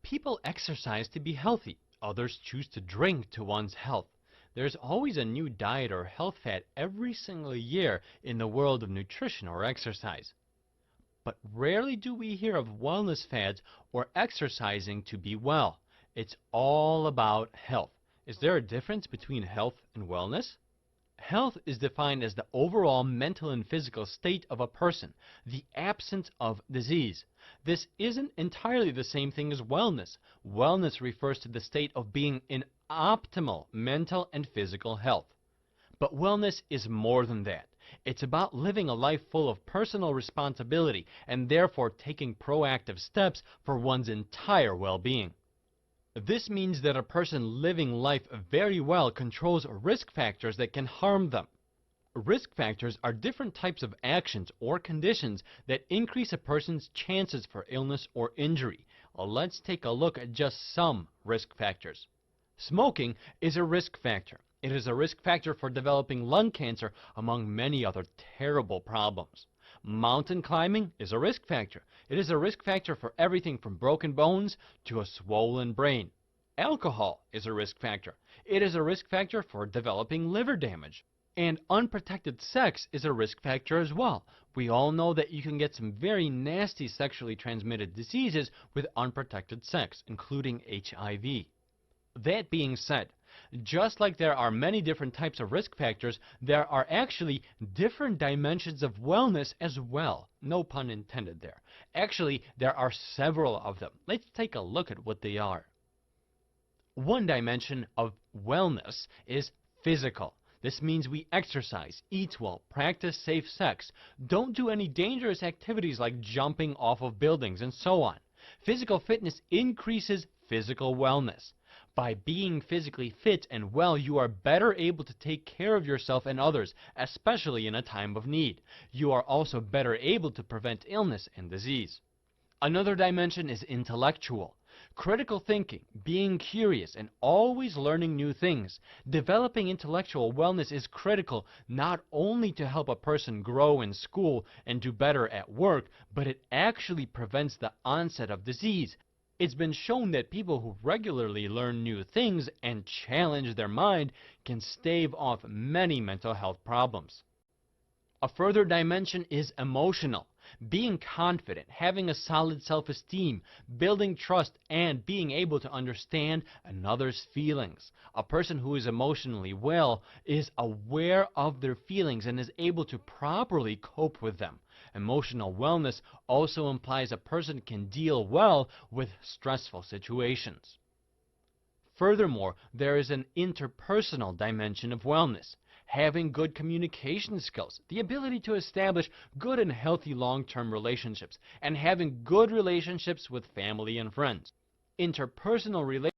People exercise to be healthy. Others choose to drink to one's health. There's always a new diet or health fad every single year in the world of nutrition or exercise. But rarely do we hear of wellness fads or exercising to be well. It's all about health. Is there a difference between health and wellness? Health is defined as the overall mental and physical state of a person, the absence of disease. This isn't entirely the same thing as wellness. Wellness refers to the state of being in optimal mental and physical health. But wellness is more than that. It's about living a life full of personal responsibility and therefore taking proactive steps for one's entire well-being. This means that a person living life very well controls risk factors that can harm them. Risk factors are different types of actions or conditions that increase a person's chances for illness or injury. Let's take a look at just some risk factors. Smoking is a risk factor. It is a risk factor for developing lung cancer, among many other terrible problems. Mountain climbing is a risk factor. It is a risk factor for everything from broken bones to a swollen brain. Alcohol is a risk factor. It is a risk factor for developing liver damage. And unprotected sex is a risk factor as well. We all know that you can get some very nasty sexually transmitted diseases with unprotected sex, including HIV. That being said, just like there are many different types of risk factors, there are actually different dimensions of wellness as well. No pun intended there. Actually, there are several of them. Let's take a look at what they are. One dimension of wellness is physical. This means we exercise, eat well, practice safe sex, don't do any dangerous activities like jumping off of buildings, and so on. Physical fitness increases physical wellness. By being physically fit and well, you are better able to take care of yourself and others, especially in a time of need. You are also better able to prevent illness and disease. Another dimension is intellectual. Critical thinking, being curious, and always learning new things. Developing intellectual wellness is critical not only to help a person grow in school and do better at work, but it actually prevents the onset of disease. It's been shown that people who regularly learn new things and challenge their mind can stave off many mental health problems. A further dimension is emotional. Being confident, having a solid self-esteem, building trust, and being able to understand another's feelings. A person who is emotionally well is aware of their feelings and is able to properly cope with them. Emotional wellness also implies a person can deal well with stressful situations. Furthermore, there is an interpersonal dimension of wellness. Having good communication skills, the ability to establish good and healthy long-term relationships, and having good relationships with family and friends. Interpersonal relationships